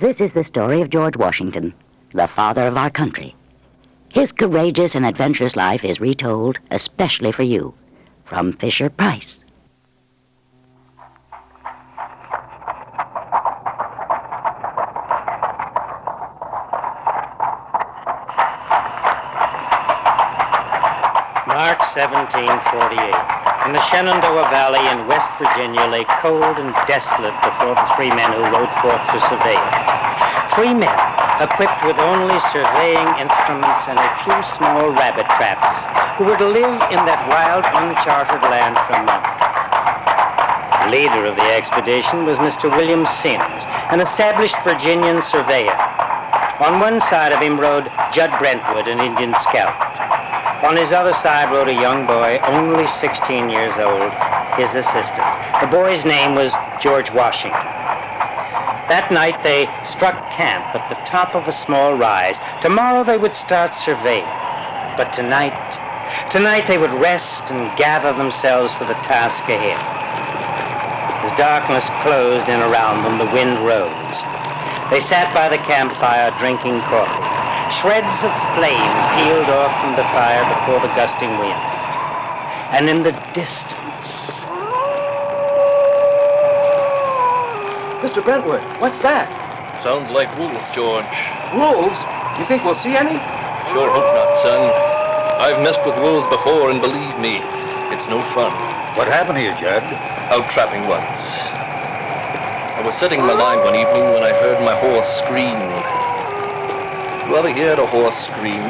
This is the story of George Washington, the father of our country. His courageous and adventurous life is retold especially for you, from Fisher Price. March 1748. In the Shenandoah Valley in West Virginia lay cold and desolate before the three men who rode forth to survey it. Three men, equipped with only surveying instruments and a few small rabbit traps, who were to live in that wild, uncharted land for a month. The leader of the expedition was Mr. William Sims, an established Virginian surveyor. On one side of him rode Judd Brentwood, an Indian scout. On his other side rode a young boy, only 16 years old, his assistant. The boy's name was George Washington. That night they struck camp at the top of a small rise. Tomorrow they would start surveying. But tonight they would rest and gather themselves for the task ahead. As darkness closed in around them, the wind rose. They sat by the campfire drinking coffee. Shreds of flame peeled off from the fire before the gusting wind. And in the distance... Mr. Brentwood, what's that? Sounds like wolves, George. Wolves? You think we'll see any? Sure hope not, son. I've messed with wolves before, and believe me, it's no fun. What happened to you, Judd? Out trapping once. I was setting my line one evening when I heard my horse scream. You ever heard a horse scream?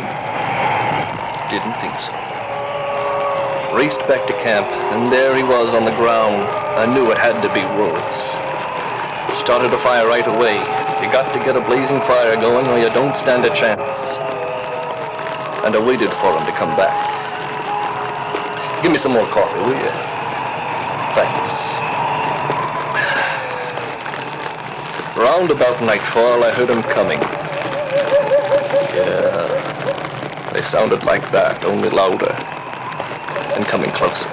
Didn't think so. Raced back to camp, and there he was on the ground. I knew it had to be wolves. Started a fire right away. You got to get a blazing fire going or you don't stand a chance. And I waited for him to come back. Give me some more coffee, will you? Thanks. Round about nightfall, I heard him coming. Yeah, they sounded like that, only louder, and coming closer.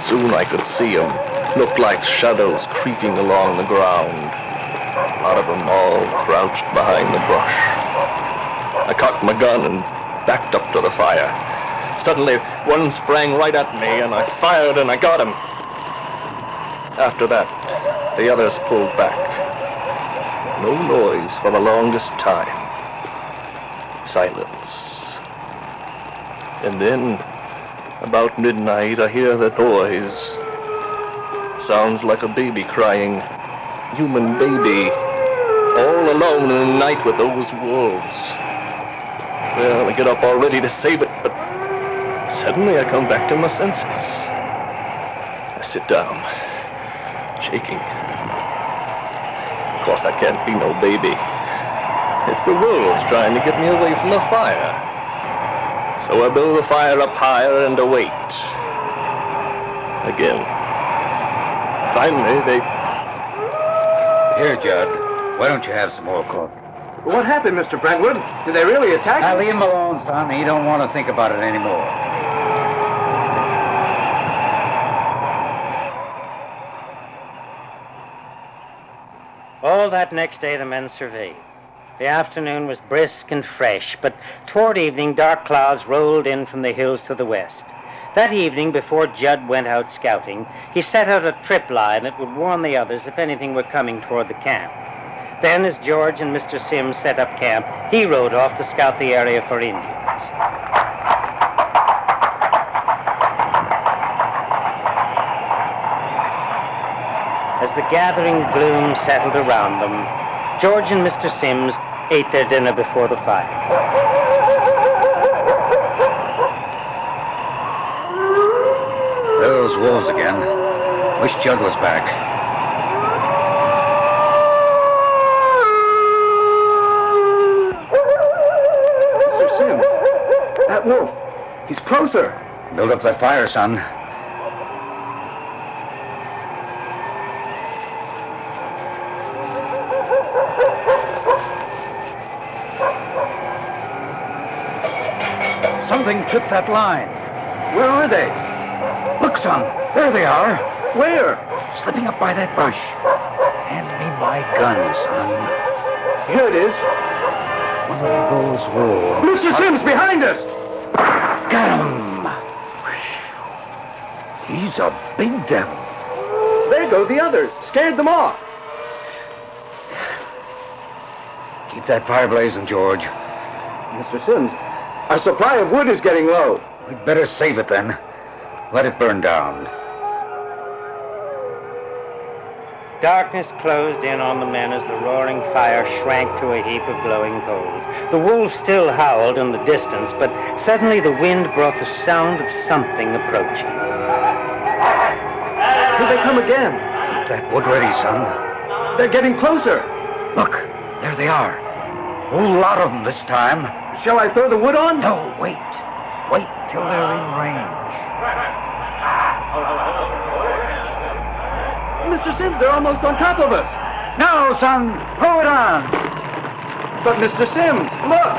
Soon I could see them. Looked like shadows creeping along the ground. A lot of them all crouched behind the brush. I cocked my gun and backed up to the fire. Suddenly, one sprang right at me, and I fired and I got him. After that, the others pulled back. No noise for the longest time. Silence. And then, about midnight, I hear the noise. Sounds like a baby crying. Human baby. All alone in the night with those wolves. Well, I get up all ready to save it, but suddenly I come back to my senses. I sit down, shaking. Of course, I can't be no baby. It's the wolves trying to get me away from the fire. So I build the fire up higher and await. Again. Finally, they... Here, Judd. Why don't you have some more coffee? What happened, Mr. Brentwood? Did they really attack Now, you? leave him alone, son. He don't want to think about it anymore. All that next day the men surveyed. The afternoon was brisk and fresh, but toward evening dark clouds rolled in from the hills to the west. That evening, before Judd went out scouting, he set out a trip line that would warn the others if anything were coming toward the camp. Then, as George and Mr. Sims set up camp, he rode off to scout the area for Indians. As the gathering gloom settled around them, George and Mr. Sims ate their dinner before the fire. Those wolves again. Wish Judd was back. Mr. Sims, that wolf, he's closer. Build up that fire, son. Something tripped that line. Where are they? Look, son. There they are. Where? Slipping up by that bush. Hand me my gun, son. Here it is. One of those wolves. Mr. Sims, behind us! Got him! He's a big devil. There go the others. Scared them off. Keep that fire blazing, George. Mr. Sims, our supply of wood is getting low. We'd better save it then. Let it burn down. Darkness closed in on the men as the roaring fire shrank to a heap of glowing coals. The wolves still howled in the distance, but suddenly the wind brought the sound of something approaching. Here they come again. Keep that wood ready, son. They're getting closer. Look, there they are. Whole lot of them this time. Shall I throw the wood on? No, wait. Wait till they're in range. Mr. Sims, they're almost on top of us. Now, son, throw it on. But Mr. Sims, look.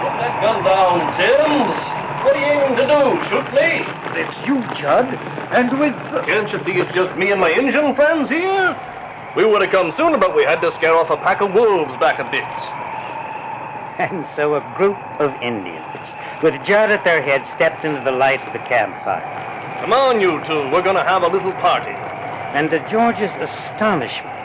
Put that gun down, Sims. What are you aiming to do? Shoot me? It's you, Judd. And with... Can't you see it's just me and my Injun friends here? We would have come sooner, but we had to scare off a pack of wolves back a bit. And so a group of Indians, with Judd at their head, stepped into the light of the campfire. Come on, you two. We're going to have a little party. And to George's astonishment,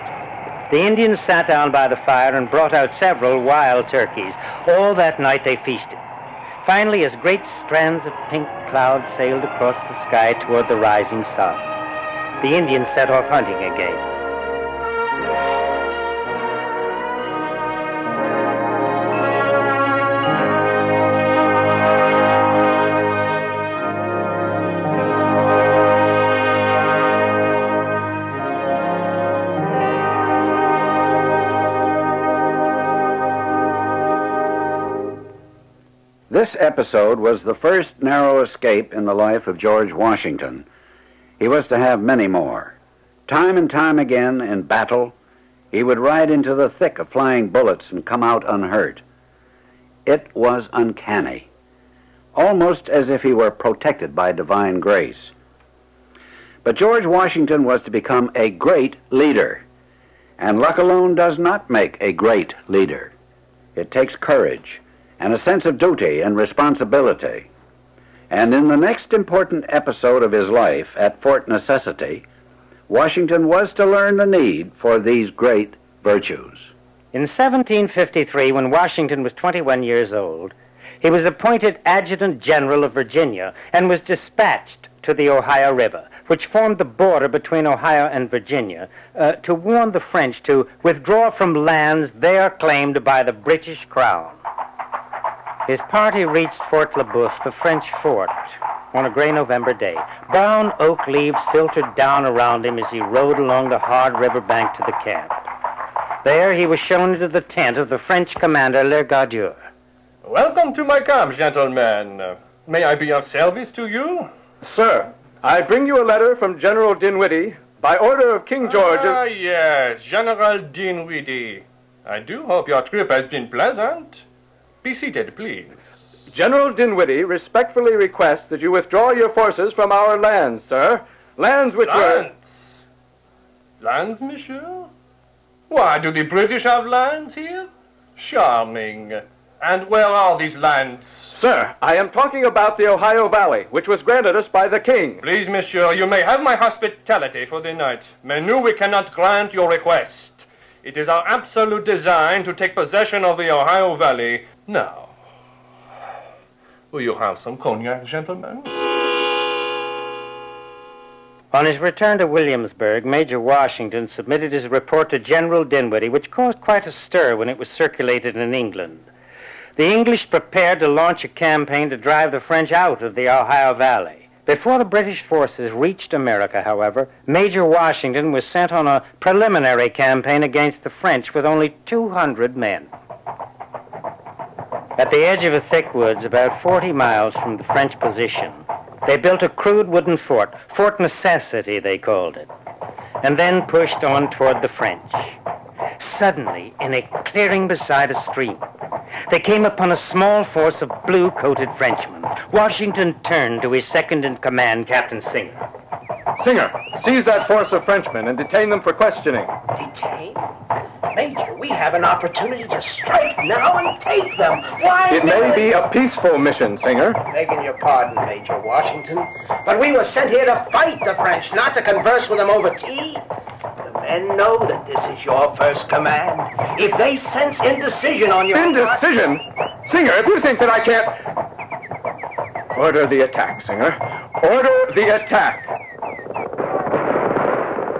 the Indians sat down by the fire and brought out several wild turkeys. All that night they feasted. Finally, as great strands of pink cloud sailed across the sky toward the rising sun, the Indians set off hunting again. This episode was the first narrow escape in the life of George Washington. He was to have many more. Time and time again in battle, he would ride into the thick of flying bullets and come out unhurt. It was uncanny, almost as if he were protected by divine grace. But George Washington was to become a great leader, and luck alone does not make a great leader. It takes courage and a sense of duty and responsibility. And in the next important episode of his life at Fort Necessity, Washington was to learn the need for these great virtues. In 1753, when Washington was 21 years old, he was appointed Adjutant General of Virginia and was dispatched to the Ohio River, which formed the border between Ohio and Virginia, to warn the French to withdraw from lands there claimed by the British Crown. His party reached Fort Le Boeuf, the French fort, on a gray November day. Brown oak leaves filtered down around him as he rode along the hard river bank to the camp. There he was shown into the tent of the French commander, Le Gardeur. Welcome to my camp, gentlemen. May I be of service to you? Sir, I bring you a letter from General Dinwiddie by order of King George. Ah, yes, General Dinwiddie. I do hope your trip has been pleasant. Be seated, please. General Dinwiddie respectfully requests that you withdraw your forces from our lands, sir. Lands which were... Lands, monsieur? Why, do the British have lands here? Charming. And where are these lands? Sir, I am talking about the Ohio Valley, which was granted us by the king. Please, monsieur, you may have my hospitality for the night. Mais nous, we cannot grant your request. It is our absolute design to take possession of the Ohio Valley. Now, will you have some cognac, gentlemen? On his return to Williamsburg, Major Washington submitted his report to General Dinwiddie, which caused quite a stir when it was circulated in England. The English prepared to launch a campaign to drive the French out of the Ohio Valley. Before the British forces reached America, however, Major Washington was sent on a preliminary campaign against the French with only 200 men. At the edge of a thick woods, about 40 miles from the French position, they built a crude wooden fort, Fort Necessity they called it, and then pushed on toward the French. Suddenly, in a clearing beside a stream, they came upon a small force of blue-coated Frenchmen. Washington turned to his second-in-command, Captain Singer. Singer, seize that force of Frenchmen and detain them for questioning. Detain? Major, we have an opportunity to strike now and take them. Why? It may be a peaceful mission, Singer. Begging your pardon, Major Washington, but we were sent here to fight the French, not to converse with them over tea. The men know that this is your first command. If they sense indecision on your Indecision? Singer, if you think that I can't... Order the attack, Singer. Order the attack.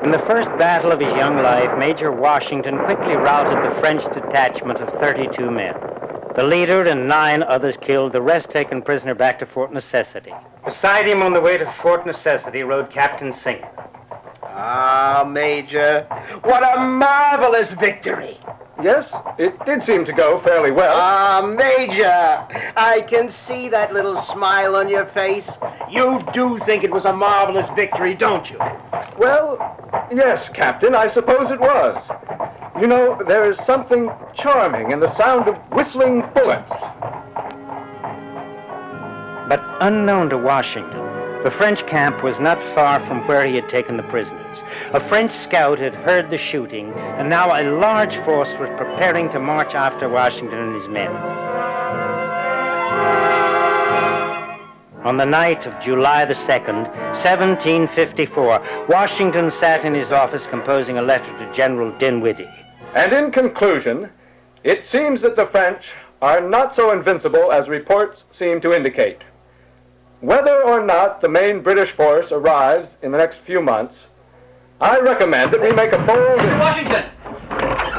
In the first battle of his young life, Major Washington quickly routed the French detachment of 32 men. The leader and 9 others killed, the rest taken prisoner back to Fort Necessity. Beside him on the way to Fort Necessity rode Captain Singer. Ah, Major, what a marvelous victory. Yes, it did seem to go fairly well. Ah, Major, I can see that little smile on your face. You do think it was a marvelous victory, don't you? Well, yes, Captain, I suppose it was. You know, there is something charming in the sound of whistling bullets. But unknown to Washington, the French camp was not far from where he had taken the prisoners. A French scout had heard the shooting, and now a large force was preparing to march after Washington and his men. On the night of July the 2nd, 1754, Washington sat in his office composing a letter to General Dinwiddie. And in conclusion, it seems that the French are not so invincible as reports seem to indicate. Whether or not the main British force arrives in the next few months, I recommend that we make a bold... Major Washington!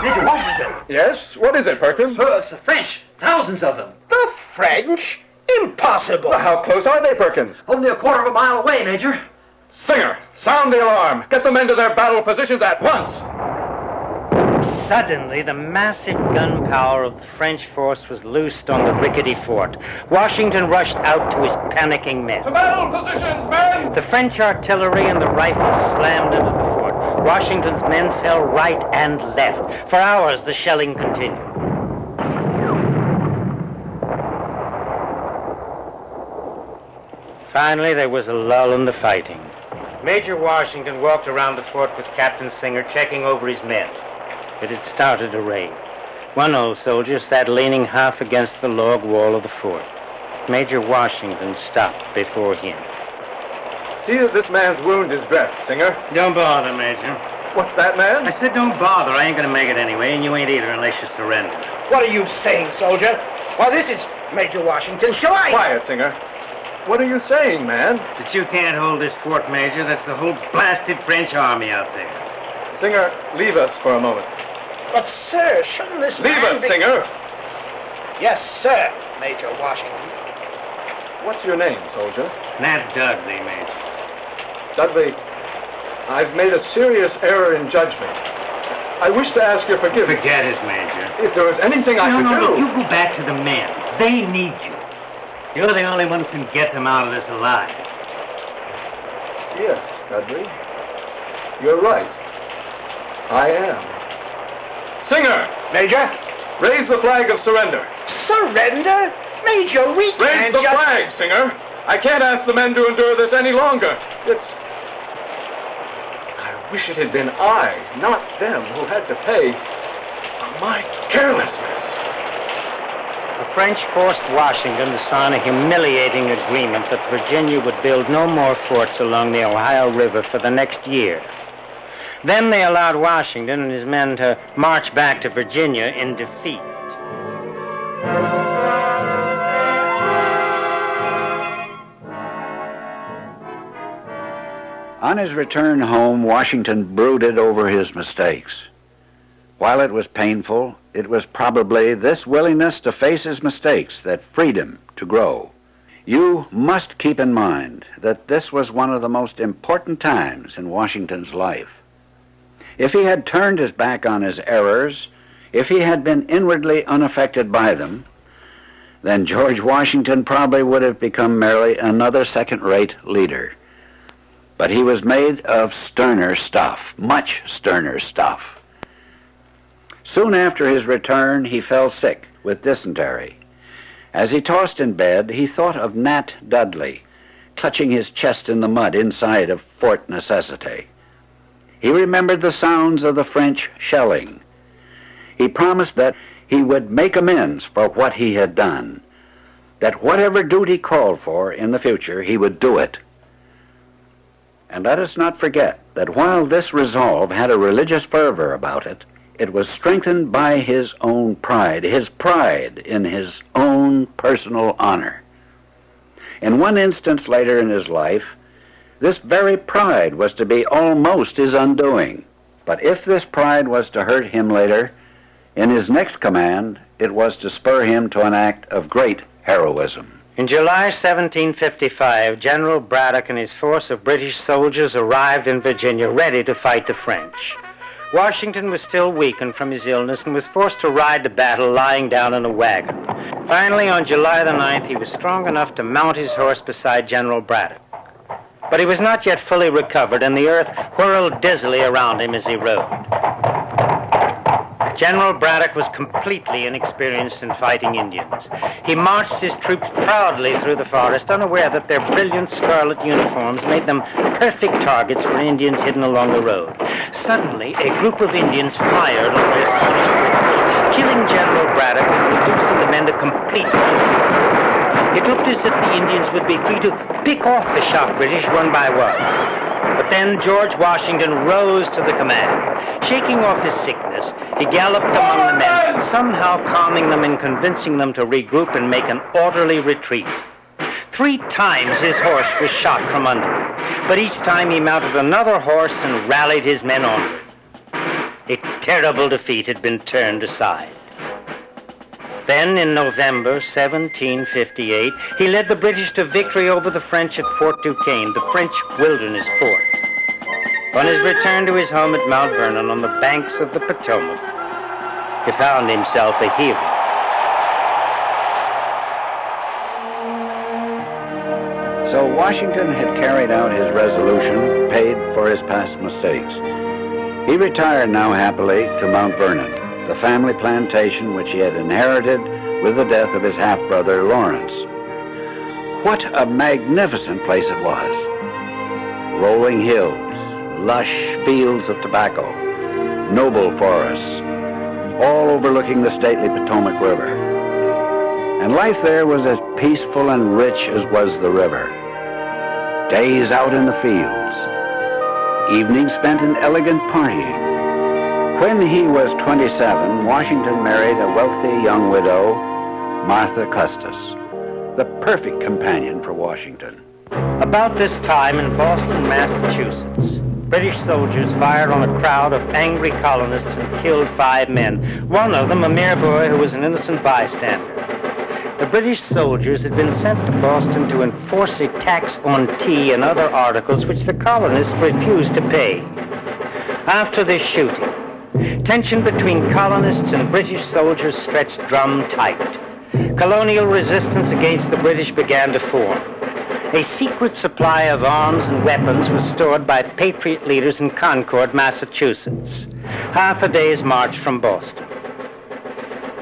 Major Washington! Yes? What is it, Perkins? Oh, it's the French. Thousands of them. The French? Impossible. Well, how close are they, Perkins? Only a quarter of a mile away, Major. Singer, sound the alarm. Get the men to their battle positions at once. Suddenly, the massive gun power of the French force was loosed on the rickety fort. Washington rushed out to his panicking men. To battle positions, men! The French artillery and the rifles slammed into the fort. Washington's men fell right and left. For hours, the shelling continued. Finally, there was a lull in the fighting. Major Washington walked around the fort with Captain Singer, checking over his men. It had started to rain. One old soldier sat leaning half against the log wall of the fort. Major Washington stopped before him. See that this man's wound is dressed, Singer. Don't bother, Major. What's that, man? I said don't bother. I ain't gonna make it anyway, and you ain't either unless you surrender. What are you saying, soldier? Why, this is Major Washington. Shall I? Quiet, Singer. What are you saying, man? That you can't hold this fort, Major. That's the whole blasted French army out there. Singer, leave us for a moment. But, sir, shouldn't this Leave man us, be... Singer! Yes, sir, Major Washington. What's your name, soldier? Nat Dudley, Major. Dudley, I've made a serious error in judgment. I wish to ask your forgiveness. Forget it, Major. If there was anything I could do... No, you go back to the men. They need you. You're the only one who can get them out of this alive. Yes, Dudley. You're right. I am. Singer! Major? Raise the flag of surrender. Surrender? Major, we Raise can't the just... flag, Singer! I can't ask the men to endure this any longer. I wish it had been I, not them, who had to pay for my carelessness. The French forced Washington to sign a humiliating agreement that Virginia would build no more forts along the Ohio River for the next year. Then they allowed Washington and his men to march back to Virginia in defeat. On his return home, Washington brooded over his mistakes. While it was painful, it was probably this willingness to face his mistakes that freed him to grow. You must keep in mind that this was one of the most important times in Washington's life. If he had turned his back on his errors, if he had been inwardly unaffected by them, then George Washington probably would have become merely another second-rate leader. But he was made of sterner stuff, much sterner stuff. Soon after his return, he fell sick with dysentery. As he tossed in bed, he thought of Nat Dudley, clutching his chest in the mud inside of Fort Necessity. He remembered the sounds of the French shelling. He promised that he would make amends for what he had done, that whatever duty called for in the future, he would do it. And let us not forget that while this resolve had a religious fervor about it, it was strengthened by his own pride, his pride in his own personal honor. In one instance later in his life, this very pride was to be almost his undoing. But if this pride was to hurt him later, in his next command, it was to spur him to an act of great heroism. In July 1755, General Braddock and his force of British soldiers arrived in Virginia ready to fight the French. Washington was still weakened from his illness and was forced to ride to battle lying down in a wagon. Finally, on July the 9th, he was strong enough to mount his horse beside General Braddock. But he was not yet fully recovered, and the earth whirled dizzily around him as he rode. General Braddock was completely inexperienced in fighting Indians. He marched his troops proudly through the forest, unaware that their brilliant scarlet uniforms made them perfect targets for Indians hidden along the road. Suddenly, a group of Indians fired on the astonished British, killing General Braddock and reducing the men to complete confusion. It looked as if the Indians would be free to pick off the shocked British one by one. But then George Washington rose to the command. Shaking off his sickness, he galloped among the men, somehow calming them and convincing them to regroup and make an orderly retreat. 3 times his horse was shot from under him, but each time he mounted another horse and rallied his men onward. A terrible defeat had been turned aside. Then, in November 1758, he led the British to victory over the French at Fort Duquesne, the French wilderness fort. On his return to his home at Mount Vernon on the banks of the Potomac, he found himself a hero. So Washington had carried out his resolution, paid for his past mistakes. He retired now happily to Mount Vernon, the family plantation which he had inherited with the death of his half-brother Lawrence. What a magnificent place it was. Rolling hills, lush fields of tobacco, noble forests, all overlooking the stately Potomac River. And life there was as peaceful and rich as was the river. Days out in the fields, evenings spent in elegant partying. When he was 27, Washington married a wealthy young widow, Martha Custis, the perfect companion for Washington. About this time in Boston, Massachusetts, British soldiers fired on a crowd of angry colonists and killed 5 men, one of them a mere boy who was an innocent bystander. The British soldiers had been sent to Boston to enforce a tax on tea and other articles which the colonists refused to pay. After this shooting, tension between colonists and British soldiers stretched drum tight. Colonial resistance against the British began to form. A secret supply of arms and weapons was stored by Patriot leaders in Concord, Massachusetts, half a day's march from Boston.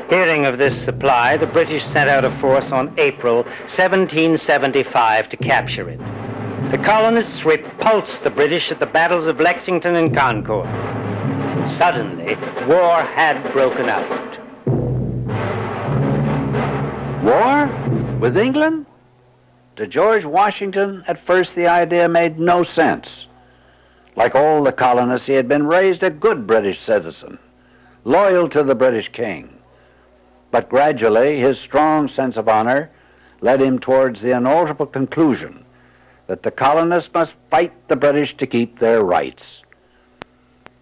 Hearing of this supply, the British sent out a force on April 1775 to capture it. The colonists repulsed the British at the battles of Lexington and Concord. Suddenly, war had broken out. War? With England? To George Washington, at first the idea made no sense. Like all the colonists, he had been raised a good British citizen, loyal to the British king. But gradually, his strong sense of honor led him towards the unalterable conclusion that the colonists must fight the British to keep their rights.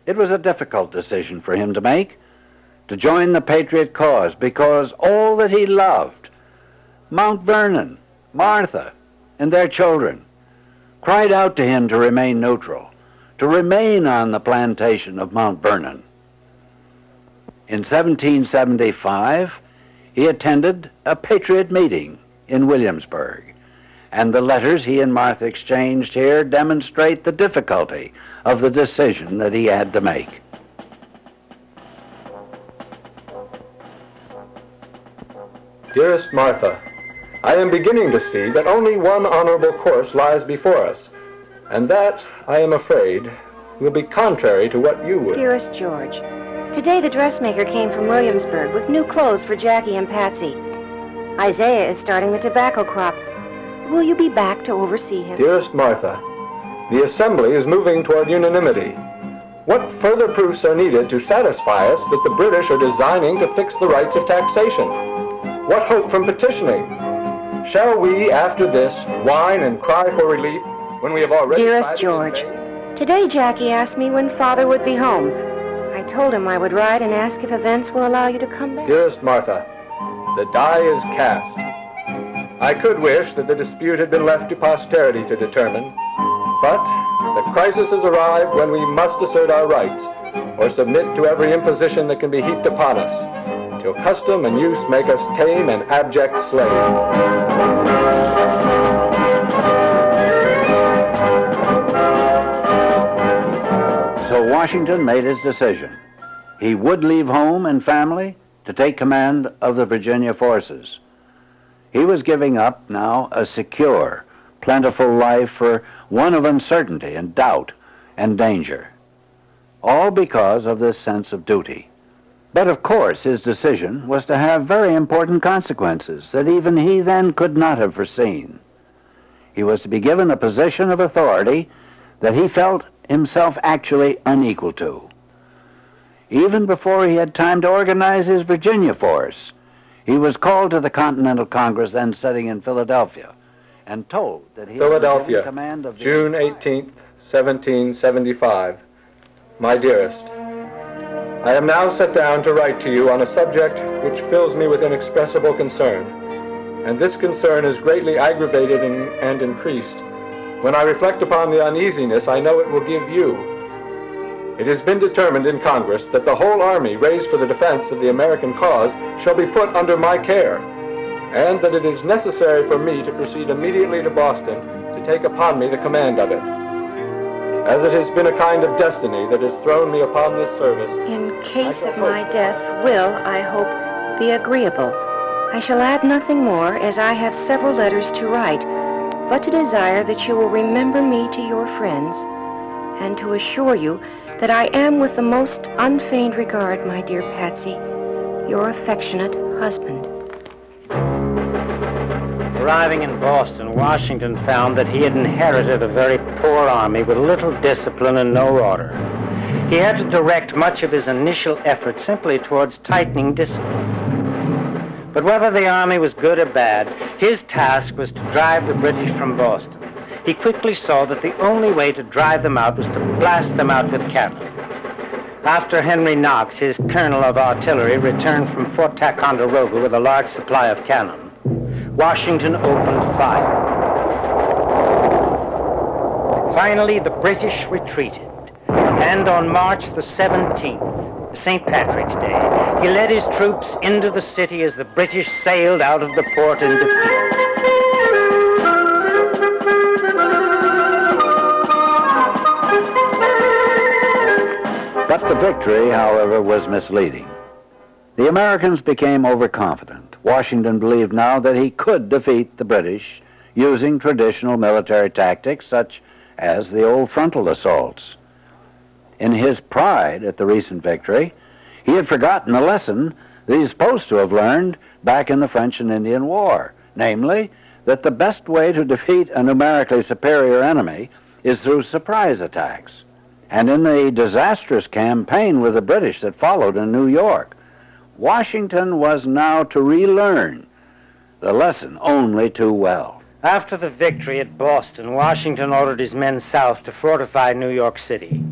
It was a difficult decision for him to make, to join the Patriot cause, because all that he loved, Mount Vernon, Martha, and their children, cried out to him to remain neutral, to remain on the plantation of Mount Vernon. In 1775, he attended a Patriot meeting in Williamsburg, and the letters he and Martha exchanged here demonstrate the difficulty of the decision that he had to make. Dearest Martha, I am beginning to see that only one honorable course lies before us, and that, I am afraid, will be contrary to what you would. Dearest George, Today the dressmaker came from Williamsburg with new clothes for Jackie and Patsy. Isaiah is starting the tobacco crop. Will you be back to oversee him? Dearest Martha, the Assembly is moving toward unanimity. What further proofs are needed to satisfy us that the British are designing to fix the rights of taxation? What hope from petitioning? Shall we, after this, whine and cry for relief when we have already... Dearest George, today Jackie asked me when Father would be home. I told him I would write and ask if events will allow you to come back. Dearest Martha, the die is cast. I could wish that the dispute had been left to posterity to determine, but the crisis has arrived when we must assert our rights or submit to every imposition that can be heaped upon us, till custom and use make us tame and abject slaves. So Washington made his decision. He would leave home and family to take command of the Virginia forces. He was giving up now a secure, plentiful life for one of uncertainty and doubt and danger, all because of this sense of duty. But of course his decision was to have very important consequences that even he then could not have foreseen. He was to be given a position of authority that he felt himself actually unequal to. Even before he had time to organize his Virginia force, he was called to the Continental Congress then sitting in Philadelphia and told that he Philadelphia, had command of the June 18th, 1775. My dearest, I am now set down to write to you on a subject which fills me with inexpressible concern, and this concern is greatly aggravated and increased when I reflect upon the uneasiness I know it will give you. It has been determined in Congress that the whole army raised for the defense of the American cause shall be put under my care, and that it is necessary for me to proceed immediately to Boston to take upon me the command of it, as it has been a kind of destiny that has thrown me upon this service. In case of my death will, I hope, be agreeable. I shall add nothing more, as I have several letters to write, but to desire that you will remember me to your friends, and to assure you that I am with the most unfeigned regard, my dear Patsy, your affectionate husband. Arriving in Boston, Washington found that he had inherited a very poor army with little discipline and no order. He had to direct much of his initial effort simply towards tightening discipline. But whether the army was good or bad, his task was to drive the British from Boston. He quickly saw that the only way to drive them out was to blast them out with cannon. After Henry Knox, his colonel of artillery, returned from Fort Ticonderoga with a large supply of cannon, Washington opened fire. Finally, the British retreated, and on March the 17th, St. Patrick's Day, he led his troops into the city as the British sailed out of the port in defeat. But the victory, however, was misleading. The Americans became overconfident. Washington believed now that he could defeat the British using traditional military tactics such as the old frontal assaults. In his pride at the recent victory, he had forgotten the lesson that he was supposed to have learned back in the French and Indian War, namely, that the best way to defeat a numerically superior enemy is through surprise attacks. And in the disastrous campaign with the British that followed in New York, Washington was now to relearn the lesson only too well. After the victory at Boston, Washington ordered his men south to fortify New York City.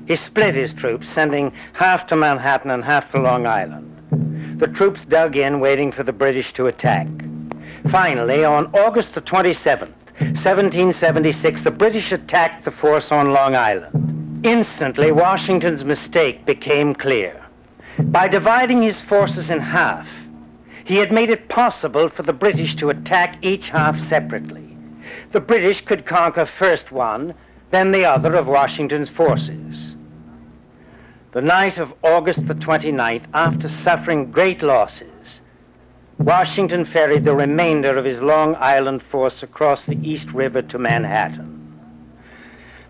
He split his troops, sending half to Manhattan and half to Long Island. The troops dug in, waiting for the British to attack. Finally, on August the 27th, 1776, the British attacked the force on Long Island. Instantly, Washington's mistake became clear. By dividing his forces in half, he had made it possible for the British to attack each half separately. The British could conquer first one, then the other of Washington's forces. The night of August the 29th, after suffering great losses, Washington ferried the remainder of his Long Island force across the East River to Manhattan.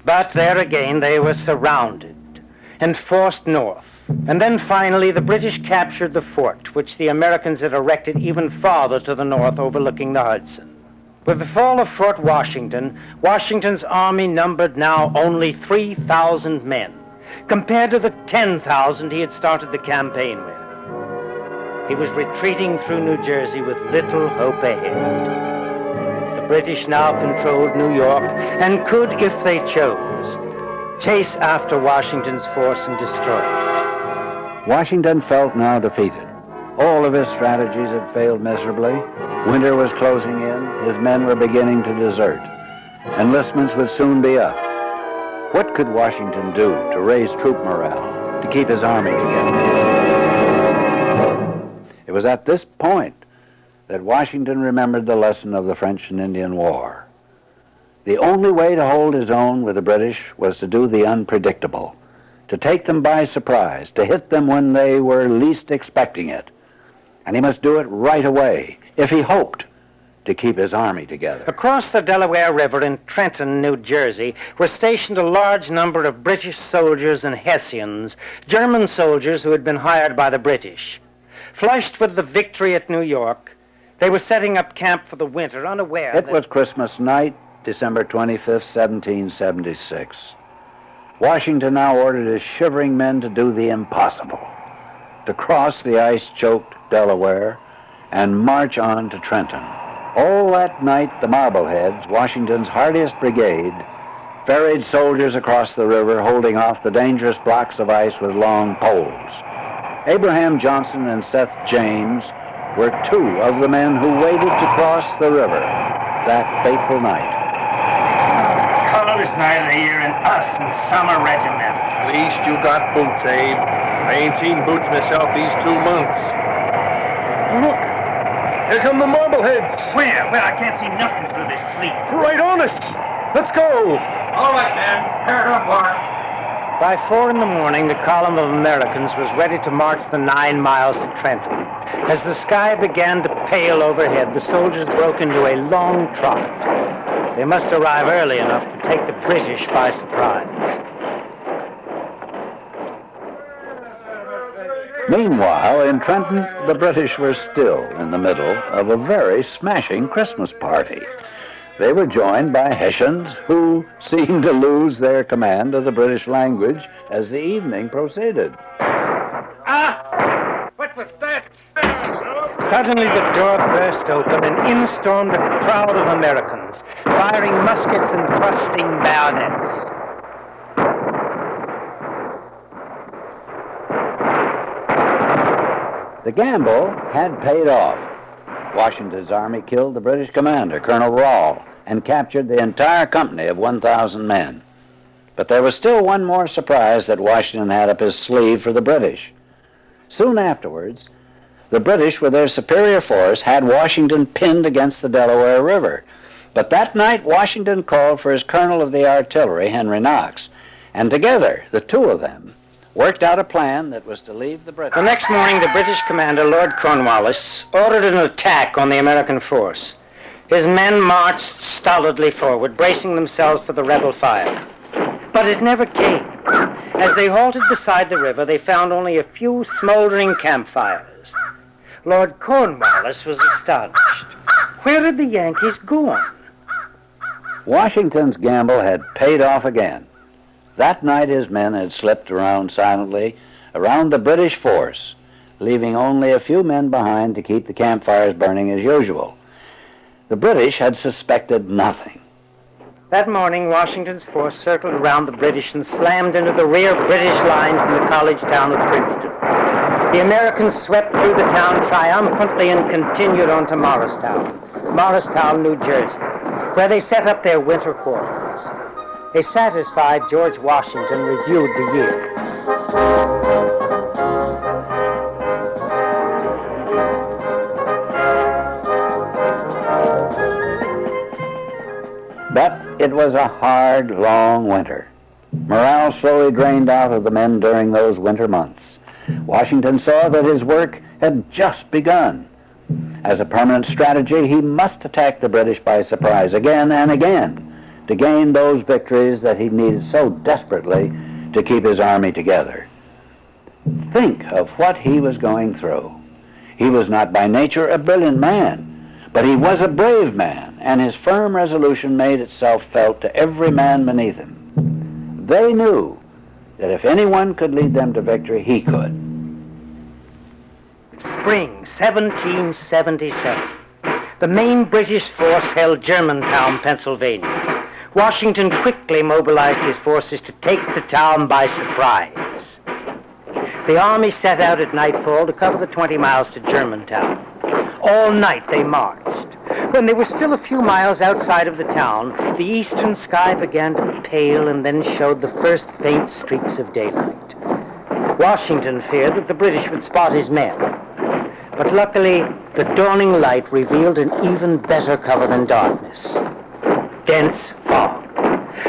But there again they were surrounded. and forced north. And then finally the British captured the fort, which the Americans had erected even farther to the north, overlooking the Hudson. With the fall of Fort Washington, Washington's army numbered now only 3,000 men, compared to the 10,000 he had started the campaign with. He was retreating through New Jersey with little hope ahead. The British now controlled New York and could, if they chose, chase after Washington's force and destroy it. Washington felt now defeated. All of his strategies had failed miserably. Winter was closing in. His men were beginning to desert. Enlistments would soon be up. What could Washington do to raise troop morale, to keep his army together? It was at this point that Washington remembered the lesson of the French and Indian War. The only way to hold his own with the British was to do the unpredictable, to take them by surprise, to hit them when they were least expecting it. And he must do it right away if he hoped to keep his army together. Across the Delaware River in Trenton, New Jersey, were stationed a large number of British soldiers and Hessians, German soldiers who had been hired by the British. Flushed with the victory at New York, they were setting up camp for the winter, unaware It was Christmas night, December 25th, 1776. Washington now ordered his shivering men to do the impossible, to cross the ice-choked Delaware and march on to Trenton. All that night, the Marbleheads, Washington's hardiest brigade, ferried soldiers across the river, holding off the dangerous blocks of ice with long poles. Abraham Johnson and Seth James were two of the men who waited to cross the river that fateful night. Coldest night of the year, and us in summer regiment. At least you got boots, Abe. I ain't seen boots myself these 2 months. Look! Here come the Marbleheads! Where? Well, I can't see nothing through this sleet. Right on us! Let's go! All right, man. Prepare to embark. By 4 in the morning, the column of Americans was ready to march the 9 miles to Trenton. As the sky began to pale overhead, the soldiers broke into a long trot. They must arrive early enough to take the British by surprise. Meanwhile, in Trenton, the British were still in the middle of a very smashing Christmas party. They were joined by Hessians who seemed to lose their command of the British language as the evening proceeded. Ah! What was that? Suddenly the door burst open and in stormed a crowd of Americans, firing muskets and thrusting bayonets. The gamble had paid off. Washington's army killed the British commander, Colonel Rahl, and captured the entire company of 1,000 men. But there was still one more surprise that Washington had up his sleeve for the British. Soon afterwards, the British, with their superior force, had Washington pinned against the Delaware River. But that night, Washington called for his colonel of the artillery, Henry Knox, and together, the two of them, worked out a plan that was to leave the British. The next morning, the British commander, Lord Cornwallis, ordered an attack on the American force. His men marched stolidly forward, bracing themselves for the rebel fire. But it never came. As they halted beside the river, they found only a few smoldering campfires. Lord Cornwallis was astonished. Where had the Yankees gone? Washington's gamble had paid off again. That night his men had slipped around silently around the British force, leaving only a few men behind to keep the campfires burning as usual. The British had suspected nothing. That morning, Washington's force circled around the British and slammed into the rear British lines in the college town of Princeton. The Americans swept through the town triumphantly and continued on to Morristown, New Jersey, where they set up their winter quarters. A satisfied George Washington reviewed the year. But it was a hard, long winter. Morale slowly drained out of the men during those winter months. Washington saw that his work had just begun. As a permanent strategy, he must attack the British by surprise again and again to gain those victories that he needed so desperately to keep his army together. Think of what he was going through. He was not by nature a brilliant man, but he was a brave man, and his firm resolution made itself felt to every man beneath him. They knew that if anyone could lead them to victory, he could. Spring 1777. The main British force held Germantown, Pennsylvania. Washington quickly mobilized his forces to take the town by surprise. The army set out at nightfall to cover the 20 miles to Germantown. All night they marched. When they were still a few miles outside of the town, the eastern sky began to pale and then showed the first faint streaks of daylight. Washington feared that the British would spot his men. But luckily, the dawning light revealed an even better cover than darkness. Dense fog.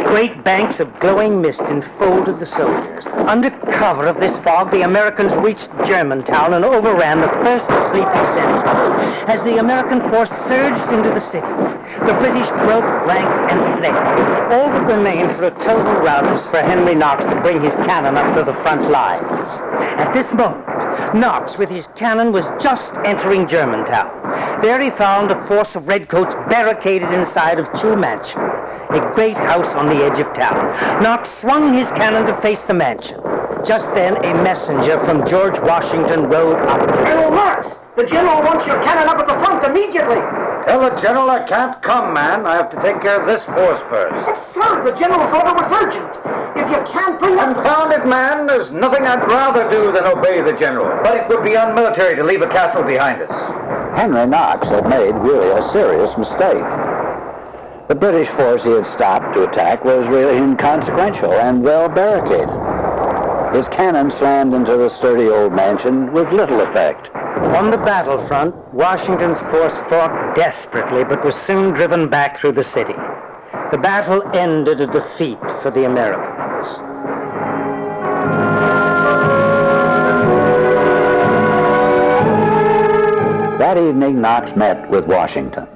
Great banks of glowing mist enfolded the soldiers. Under cover of this fog, the Americans reached Germantown and overran the first sleepy sentries. As the American force surged into the city, the British broke ranks and fled. All that remained for a total rout was for Henry Knox to bring his cannon up to the front lines. At this moment, Knox, with his cannon, was just entering Germantown. There he found a force of redcoats barricaded inside of Chew Mansion, a great house on the edge of town. Knox swung his cannon to face the mansion. Just then, a messenger from George Washington rode up to him. General Knox, the general wants your cannon up at the front immediately. Tell the general I can't come, man. I have to take care of this force first. But, sir, the general's order was urgent. If you can't bring up... Confound it, man. There's nothing I'd rather do than obey the general. But it would be unmilitary to leave a castle behind us. Henry Knox had made really a serious mistake. The British force he had stopped to attack was really inconsequential and well barricaded. His cannon slammed into the sturdy old mansion with little effect. On the battlefront, Washington's force fought desperately but was soon driven back through the city. The battle ended a defeat for the Americans. That evening, Knox met with Washington.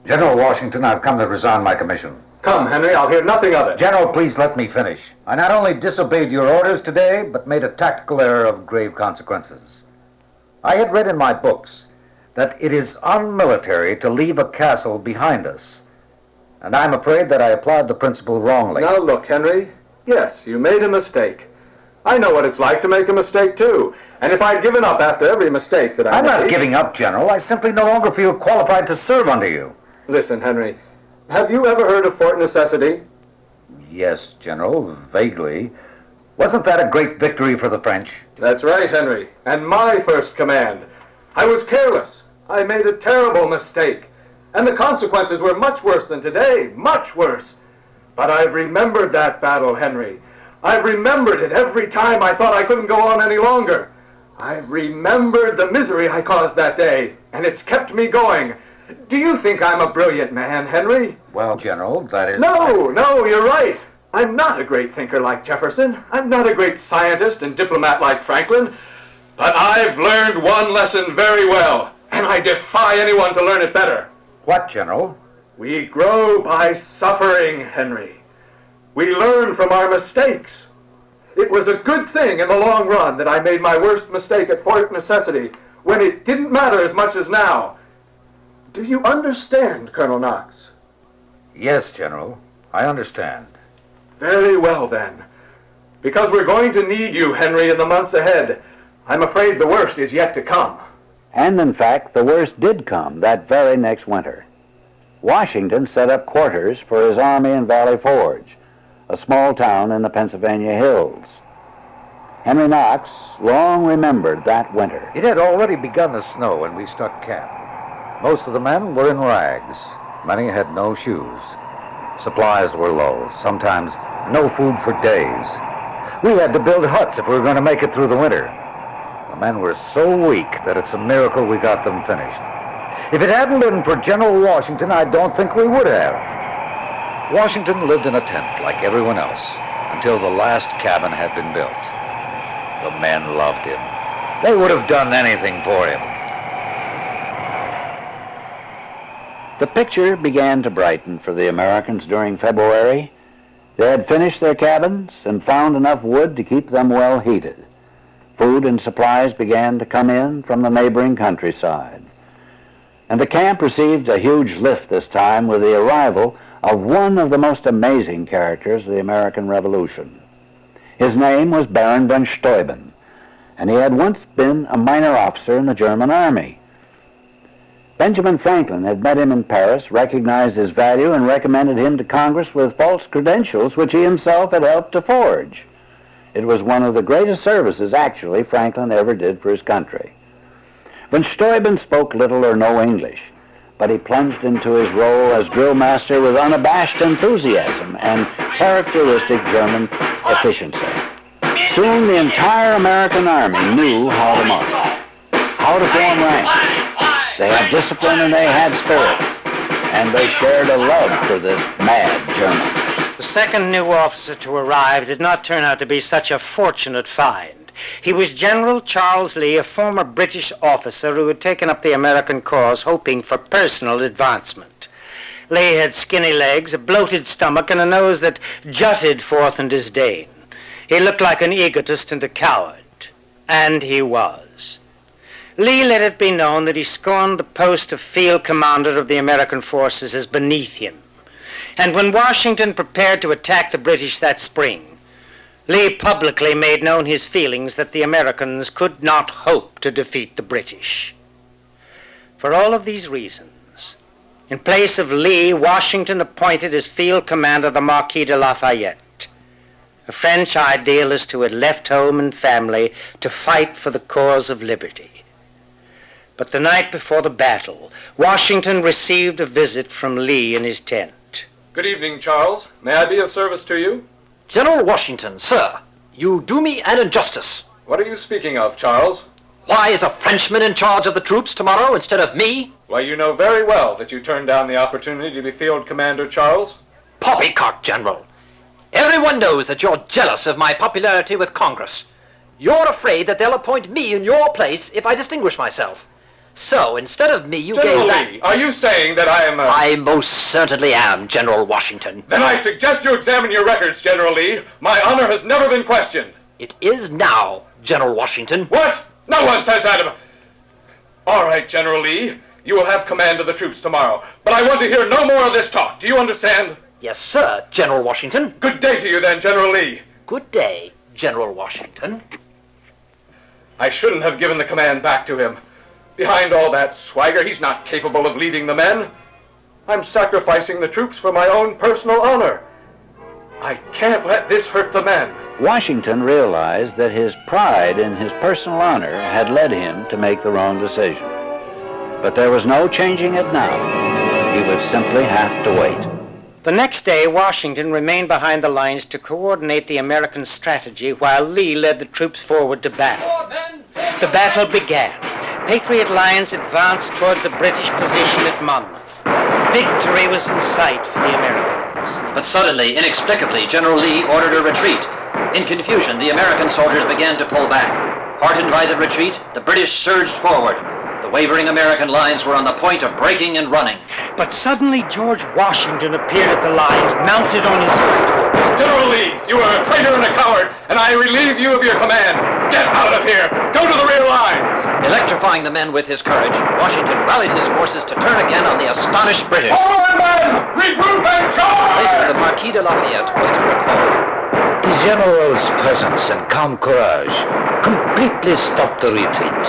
General Washington, I've come to resign my commission. Come, Henry, I'll hear nothing of it. General, please let me finish. I not only disobeyed your orders today, but made a tactical error of grave consequences. I had read in my books that it is unmilitary to leave a castle behind us. And I'm afraid that I applied the principle wrongly. Now look, Henry. Yes, you made a mistake. I know what it's like to make a mistake, too. And if I'd given up after every mistake that I I'm made... not giving up, General. I simply no longer feel qualified to serve under you. Listen, Henry. Have you ever heard of Fort Necessity? Yes, General, vaguely. Wasn't that a great victory for the French? That's right, Henry. And my first command. I was careless. I made a terrible mistake. And the consequences were much worse than today. Much worse. But I've remembered that battle, Henry. I've remembered it every time I thought I couldn't go on any longer. I've remembered the misery I caused that day. And it's kept me going. Do you think I'm a brilliant man, Henry? Well, General, that is... No, you're right. I'm not a great thinker like Jefferson. I'm not a great scientist and diplomat like Franklin. But I've learned one lesson very well, and I defy anyone to learn it better. What, General? We grow by suffering, Henry. We learn from our mistakes. It was a good thing in the long run that I made my worst mistake at Fort Necessity, when it didn't matter as much as now. Do you understand, Colonel Knox? Yes, General. I understand. Very well, then. Because we're going to need you, Henry, in the months ahead. I'm afraid the worst is yet to come. And in fact, the worst did come that very next winter. Washington set up quarters for his army in Valley Forge, a small town in the Pennsylvania hills. Henry Knox long remembered that winter. It had already begun to snow when we struck camp. Most of the men were in rags. Many had no shoes. Supplies were low, sometimes no food for days. We had to build huts if we were going to make it through the winter. The men were so weak that it's a miracle we got them finished. If it hadn't been for General Washington, I don't think we would have. Washington lived in a tent like everyone else until the last cabin had been built. The men loved him. They would have done anything for him. The picture began to brighten for the Americans during February. They had finished their cabins and found enough wood to keep them well heated. Food and supplies began to come in from the neighboring countryside. And the camp received a huge lift this time with the arrival of one of the most amazing characters of the American Revolution. His name was Baron von Steuben, and he had once been a minor officer in the German army. Benjamin Franklin had met him in Paris, recognized his value, and recommended him to Congress with false credentials which he himself had helped to forge. It was one of the greatest services, actually, Franklin ever did for his country. Von Steuben spoke little or no English, but he plunged into his role as drill master with unabashed enthusiasm and characteristic German efficiency. Soon the entire American army knew how to march, how to form ranks. They had discipline and they had spirit, and they shared a love for this mad German. The second new officer to arrive did not turn out to be such a fortunate find. He was General Charles Lee, a former British officer who had taken up the American cause hoping for personal advancement. Lee had skinny legs, a bloated stomach, and a nose that jutted forth in disdain. He looked like an egotist and a coward, and he was. Lee let it be known that he scorned the post of field commander of the American forces as beneath him. And when Washington prepared to attack the British that spring, Lee publicly made known his feelings that the Americans could not hope to defeat the British. For all of these reasons, in place of Lee, Washington appointed as field commander the Marquis de Lafayette, a French idealist who had left home and family to fight for the cause of liberty. But the night before the battle, Washington received a visit from Lee in his tent. Good evening, Charles. May I be of service to you? General Washington, sir, you do me an injustice. What are you speaking of, Charles? Why is a Frenchman in charge of the troops tomorrow instead of me? Why, you know very well that you turned down the opportunity to be field commander, Charles. Poppycock, General. Everyone knows that you're jealous of my popularity with Congress. You're afraid that they'll appoint me in your place if I distinguish myself. So, instead of me, you General gave Lee, are you saying that I am I most certainly am, General Washington. Then I suggest you examine your records, General Lee. My honor has never been questioned. It is now, General Washington. What? No one says that. All right, General Lee. You will have command of the troops tomorrow. But I want to hear no more of this talk. Do you understand? Yes, sir, General Washington. Good day to you then, General Lee. Good day, General Washington. I shouldn't have given the command back to him. Behind all that swagger, he's not capable of leading the men. I'm sacrificing the troops for my own personal honor. I can't let this hurt the men. Washington realized that his pride in his personal honor had led him to make the wrong decision. But there was no changing it now. He would simply have to wait. The next day, Washington remained behind the lines to coordinate the American strategy while Lee led the troops forward to battle. The battle began. Patriot lines advanced toward the British position at Monmouth. Victory was in sight for the Americans. But suddenly, inexplicably, General Lee ordered a retreat. In confusion, the American soldiers began to pull back. Heartened by the retreat, the British surged forward. The wavering American lines were on the point of breaking and running. But suddenly George Washington appeared at the lines, mounted on his white horse. General Lee, you are a traitor and a coward, and I relieve you of your command. Get out of here! Go to the rear lines! Electrifying the men with his courage, Washington rallied his forces to turn again on the astonished British. Forward, men! Regroup and charge! Later, the Marquis de Lafayette was to recall. The general's presence and calm courage completely stopped the retreat.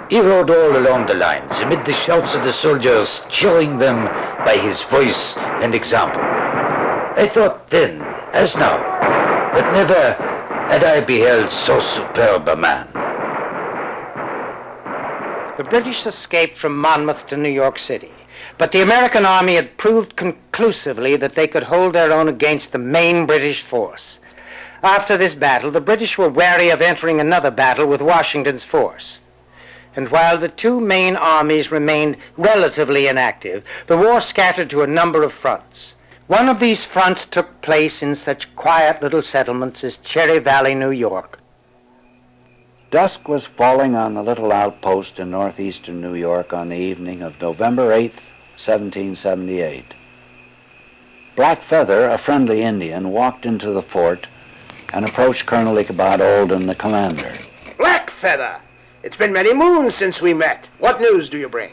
He rode all along the lines, amid the shouts of the soldiers, cheering them by his voice and example. I thought then, as now, that never had I beheld so superb a man. The British escaped from Monmouth to New York City, but the American army had proved conclusively that they could hold their own against the main British force. After this battle, the British were wary of entering another battle with Washington's force. And while the two main armies remained relatively inactive, the war scattered to a number of fronts. One of these fronts took place in such quiet little settlements as Cherry Valley, New York. Dusk was falling on the little outpost in northeastern New York on the evening of November 8th, 1778. Black Feather, a friendly Indian, walked into the fort and approached Colonel Ichabod Alden, the commander. Black Feather, it's been many moons since we met. What news do you bring?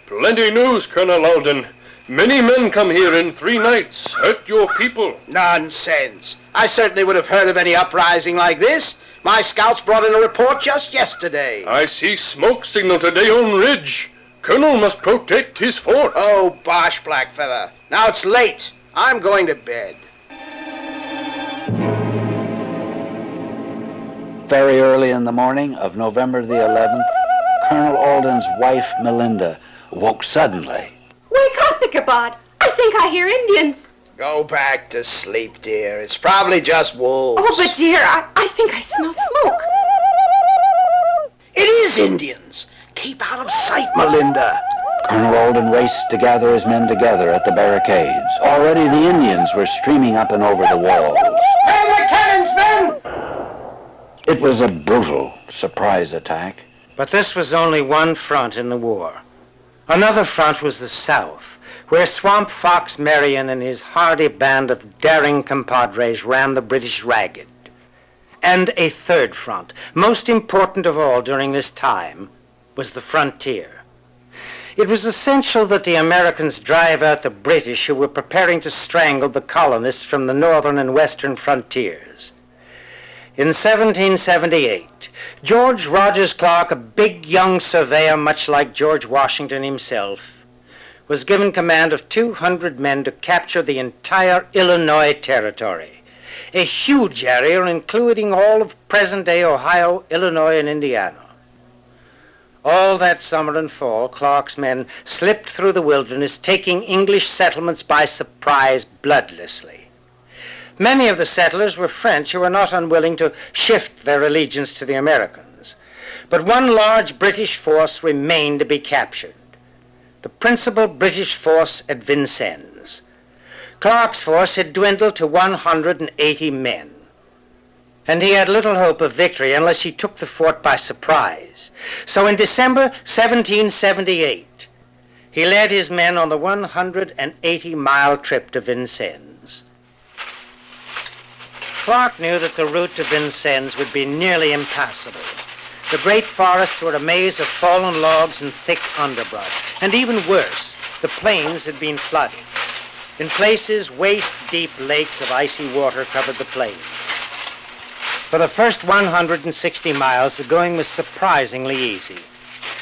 Plenty news, Colonel Alden. Many men come here in 3 nights, hurt your people. Nonsense. I certainly would have heard of any uprising like this. My scouts brought in a report just yesterday. I see smoke signal today on ridge. Colonel must protect his fort. Oh, bosh, Blackfeather. Now it's late. I'm going to bed. Very early in the morning of November the 11th, Colonel Alden's wife, Melinda, woke suddenly. Wake up, Ichabod. I think I hear Indians. Go back to sleep, dear. It's probably just wolves. Oh, but dear, I think I smell smoke. It is Indians. Keep out of sight, Melinda. Colonel Alden raced to gather his men together at the barricades. Already the Indians were streaming up and over the walls. Man the cannons, men! It was a brutal surprise attack. But this was only one front in the war. Another front was the South, where Swamp Fox Marion and his hardy band of daring compadres ran the British ragged. And a third front, most important of all during this time, was the frontier. It was essential that the Americans drive out the British who were preparing to strangle the colonists from the northern and western frontiers. In 1778, George Rogers Clark, a big young surveyor much like George Washington himself, was given command of 200 men to capture the entire Illinois territory, a huge area including all of present-day Ohio, Illinois, and Indiana. All that summer and fall, Clark's men slipped through the wilderness, taking English settlements by surprise bloodlessly. Many of the settlers were French who were not unwilling to shift their allegiance to the Americans. But one large British force remained to be captured, the principal British force at Vincennes. Clark's force had dwindled to 180 men, and he had little hope of victory unless he took the fort by surprise. So in December 1778, he led his men on the 180-mile trip to Vincennes. Clark knew that the route to Vincennes would be nearly impassable. The great forests were a maze of fallen logs and thick underbrush, and even worse, the plains had been flooded. In places, waist-deep lakes of icy water covered the plains. For the first 160 miles, the going was surprisingly easy.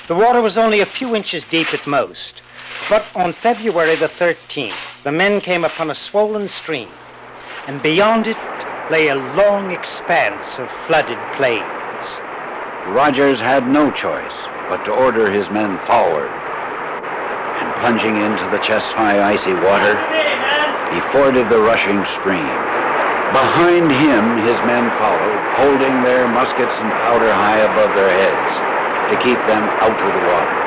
The water was only a few inches deep at most, but on February the 13th, the men came upon a swollen stream, and beyond it lay a long expanse of flooded plains. Rogers had no choice but to order his men forward, and plunging into the chest-high icy water, he forded the rushing stream. Behind him, his men followed, holding their muskets and powder high above their heads to keep them out of the water.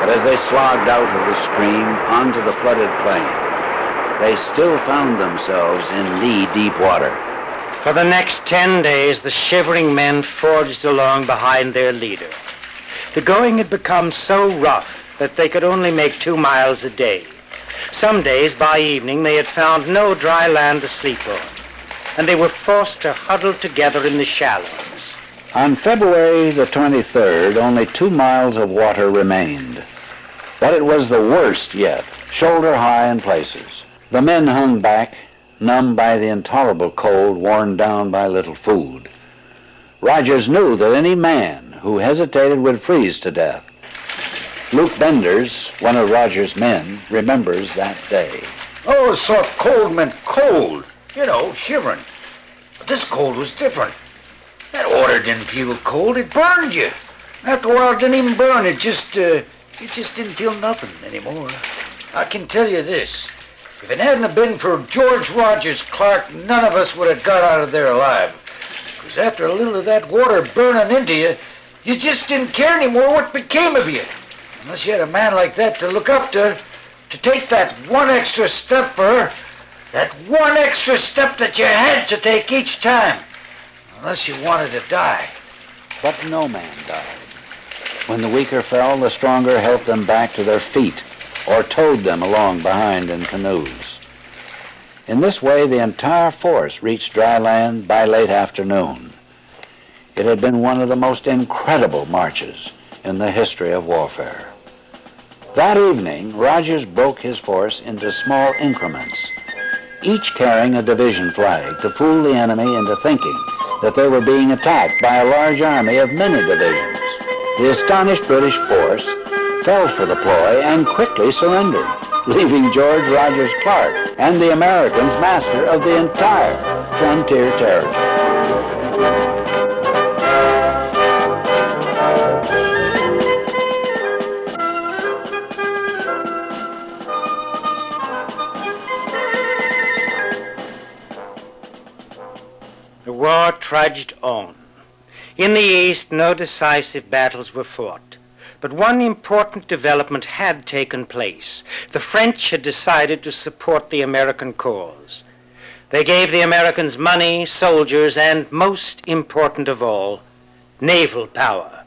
But as they slogged out of the stream onto the flooded plain, they still found themselves in knee-deep water. For the next 10 days, the shivering men forged along behind their leader. The going had become so rough that they could only make 2 miles a day. Some days, by evening, they had found no dry land to sleep on, and they were forced to huddle together in the shallows. On February the 23rd, only 2 miles of water remained. But it was the worst yet, shoulder high in places. The men hung back, numb by the intolerable cold, worn down by little food. Rogers knew that any man who hesitated would freeze to death. Luke Benders, one of Rogers' men, remembers that day. Oh, so cold meant cold. You know, shivering. But this cold was different. That water didn't feel cold, it burned you. After a while, it didn't even burn, it just didn't feel nothing anymore. I can tell you this. If it hadn't have been for George Rogers Clark, none of us would have got out of there alive. Because after a little of that water burning into you, you just didn't care anymore what became of you. Unless you had a man like that to look up to take that one extra step for her, that one extra step that you had to take each time. Unless you wanted to die. But no man died. When the weaker fell, the stronger helped them back to their feet, or towed them along behind in canoes. In this way, the entire force reached dry land by late afternoon. It had been one of the most incredible marches in the history of warfare. That evening, Rogers broke his force into small increments, each carrying a division flag to fool the enemy into thinking that they were being attacked by a large army of many divisions. The astonished British force fell for the ploy and quickly surrendered, leaving George Rogers Clark and the Americans master of the entire frontier territory. The war trudged on. In the East, no decisive battles were fought. But one important development had taken place. The French had decided to support the American cause. They gave the Americans money, soldiers, and, most important of all, naval power.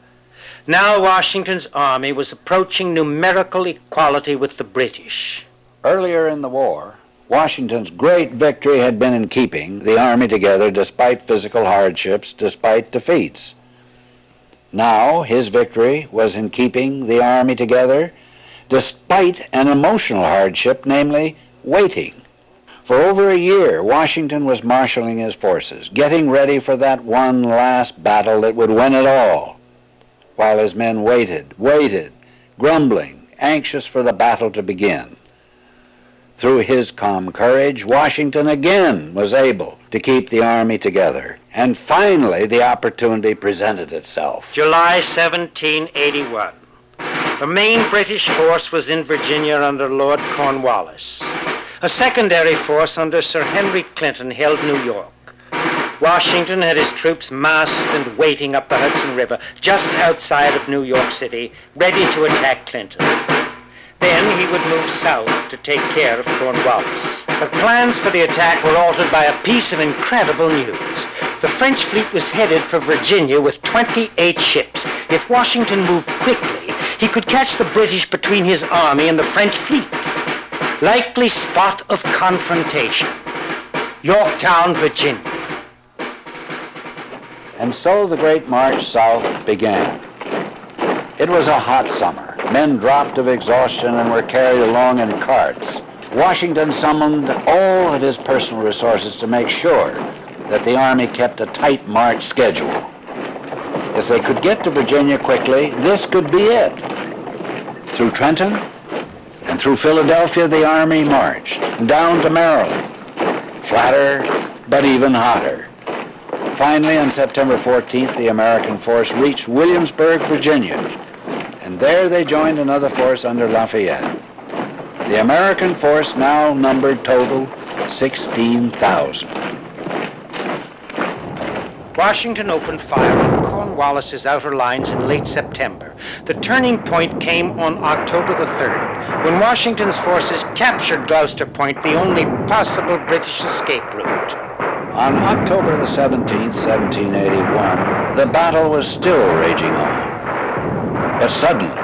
Now Washington's army was approaching numerical equality with the British. Earlier in the war, Washington's great victory had been in keeping the army together despite physical hardships, despite defeats. Now his victory was in keeping the army together despite an emotional hardship, namely waiting. For over a year, Washington was marshaling his forces, getting ready for that one last battle that would win it all, while his men waited, grumbling, anxious for the battle to begin. Through his calm courage, Washington again was able to keep the army together. And finally, the opportunity presented itself. July 1781. The main British force was in Virginia under Lord Cornwallis. A secondary force under Sir Henry Clinton held New York. Washington had his troops massed and waiting up the Hudson River just outside of New York City, ready to attack Clinton. Then he would move south to take care of Cornwallis. But plans for the attack were altered by a piece of incredible news. The French fleet was headed for Virginia with 28 ships. If Washington moved quickly, he could catch the British between his army and the French fleet. Likely spot of confrontation: Yorktown, Virginia. And so the great march south began. It was a hot summer. Men dropped of exhaustion and were carried along in carts. Washington summoned all of his personal resources to make sure that the army kept a tight march schedule. If they could get to Virginia quickly, this could be it. Through Trenton and through Philadelphia, the army marched down to Maryland. Flatter, but even hotter. Finally, on September 14th, the American force reached Williamsburg, Virginia, and there they joined another force under Lafayette. The American force now numbered total 16,000. Washington opened fire on Cornwallis's outer lines in late September. The turning point came on October the 3rd, when Washington's forces captured Gloucester Point, the only possible British escape route. On October the 17th, 1781, the battle was still raging on. But suddenly,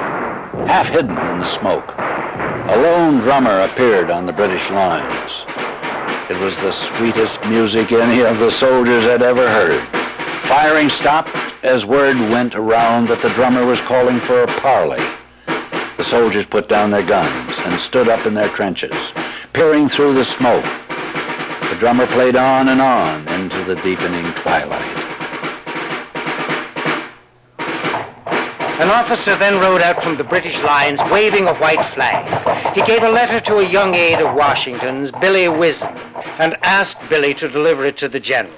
half hidden in the smoke, a lone drummer appeared on the British lines. It was the sweetest music any of the soldiers had ever heard. Firing stopped as word went around that the drummer was calling for a parley. The soldiers put down their guns and stood up in their trenches, peering through the smoke. The drummer played on and on into the deepening twilight. An officer then rode out from the British lines waving a white flag. He gave a letter to a young aide of Washington's, Billy Whizon, and asked Billy to deliver it to the general.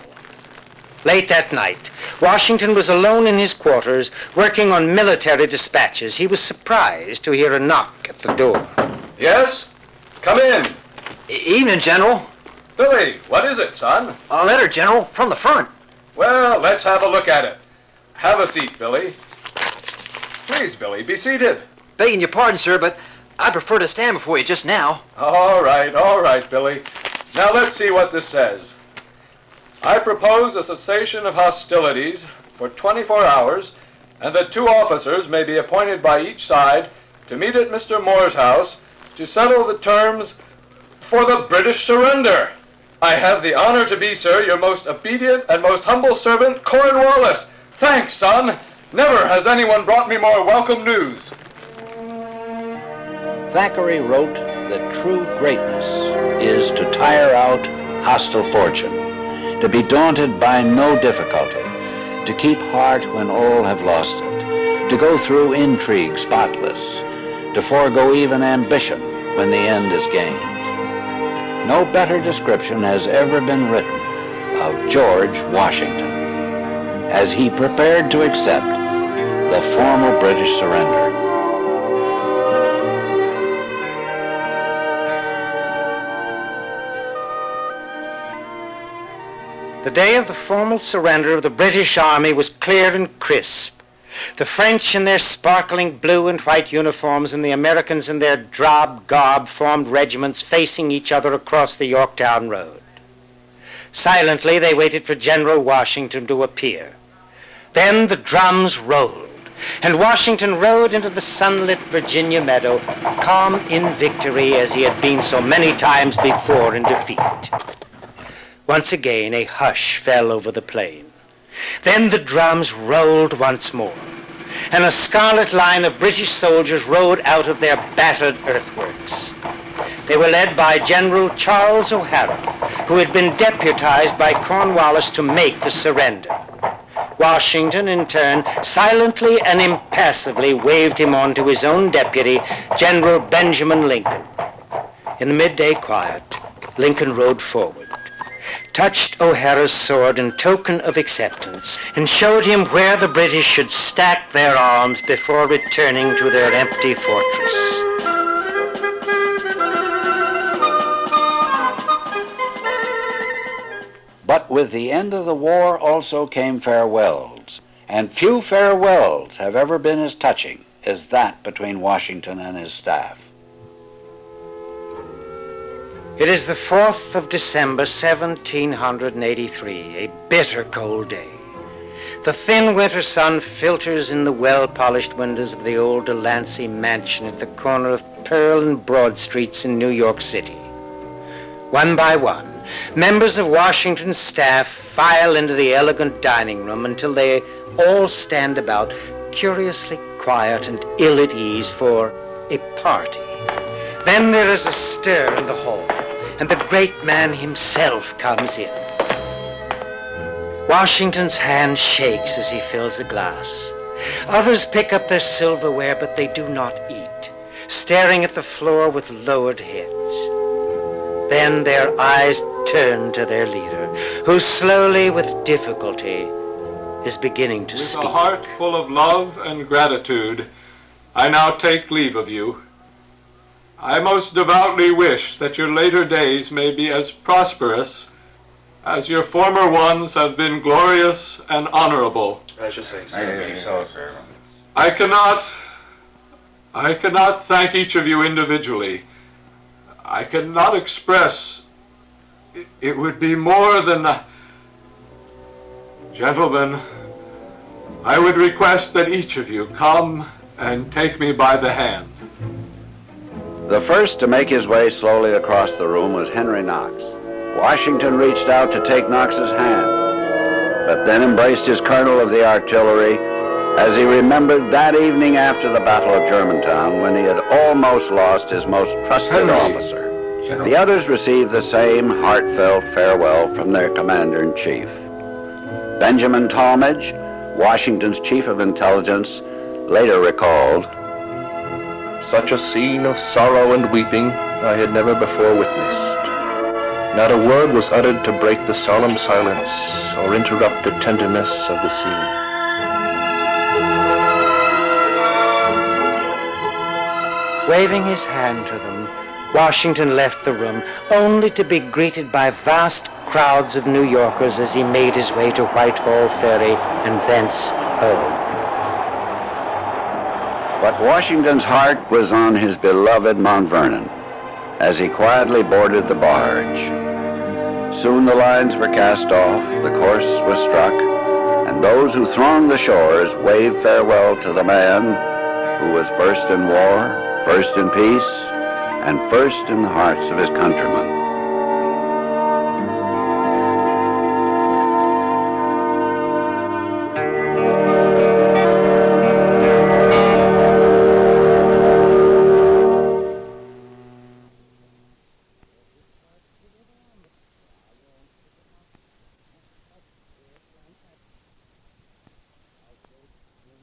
Late that night, Washington was alone in his quarters working on military dispatches. He was surprised to hear a knock at the door. Yes? Come in. Evening, General. Billy, what is it, son? A letter, General, from the front. Well, let's have a look at it. Have a seat, Billy. Please, Billy, be seated. Begging your pardon, sir, but I prefer to stand before you just now. All right, Billy. Now let's see what this says. I propose a cessation of hostilities for 24 hours, and that 2 officers may be appointed by each side to meet at Mr. Moore's house to settle the terms for the British surrender. I have the honor to be, sir, your most obedient and most humble servant, Cornwallis. Thanks, son. Never has anyone brought me more welcome news. Thackeray wrote that true greatness is to tire out hostile fortune, to be daunted by no difficulty, to keep heart when all have lost it, to go through intrigue spotless, to forego even ambition when the end is gained. No better description has ever been written of George Washington as he prepared to accept the formal British surrender. The day of the formal surrender of the British Army was clear and crisp. The French in their sparkling blue and white uniforms and the Americans in their drab garb formed regiments facing each other across the Yorktown Road. Silently, they waited for General Washington to appear. Then the drums rolled, and Washington rode into the sunlit Virginia meadow, calm in victory as he had been so many times before in defeat. Once again, a hush fell over the plain. Then the drums rolled once more, and a scarlet line of British soldiers rode out of their battered earthworks. They were led by General Charles O'Hara, who had been deputized by Cornwallis to make the surrender. Washington, in turn, silently and impassively waved him on to his own deputy, General Benjamin Lincoln. In the midday quiet, Lincoln rode forward, touched O'Hara's sword in token of acceptance, and showed him where the British should stack their arms before returning to their empty fortress. But with the end of the war also came farewells, and few farewells have ever been as touching as that between Washington and his staff. It is the 4th of December, 1783, a bitter cold day. The thin winter sun filters in the well-polished windows of the old Delancey mansion at the corner of Pearl and Broad Streets in New York City. One by one, members of Washington's staff file into the elegant dining room until they all stand about, curiously quiet and ill at ease for a party. Then there is a stir in the hall, and the great man himself comes in. Washington's hand shakes as he fills a glass. Others pick up their silverware, but they do not eat, staring at the floor with lowered heads. Then their eyes turn to their leader, who slowly, with difficulty, is beginning to speak. With a heart full of love and gratitude, I now take leave of you. I most devoutly wish that your later days may be as prosperous as your former ones have been glorious and honorable. I should say so. Sir. I cannot thank each of you individually. I cannot express. It would be more than... Gentlemen, I would request that each of you come and take me by the hand. The first to make his way slowly across the room was Henry Knox. Washington reached out to take Knox's hand, but then embraced his colonel of the artillery as he remembered that evening after the Battle of Germantown when he had almost lost his most trusted officer. The others received the same heartfelt farewell from their commander-in-chief. Benjamin Talmadge, Washington's chief of intelligence, later recalled, "Such a scene of sorrow and weeping I had never before witnessed. Not a word was uttered to break the solemn silence or interrupt the tenderness of the scene." Waving his hand to them, Washington left the room, only to be greeted by vast crowds of New Yorkers as he made his way to Whitehall Ferry and thence home. But Washington's heart was on his beloved Mount Vernon as he quietly boarded the barge. Soon the lines were cast off, the course was struck, and those who thronged the shores waved farewell to the man who was first in war, first in peace, and first in the hearts of his countrymen.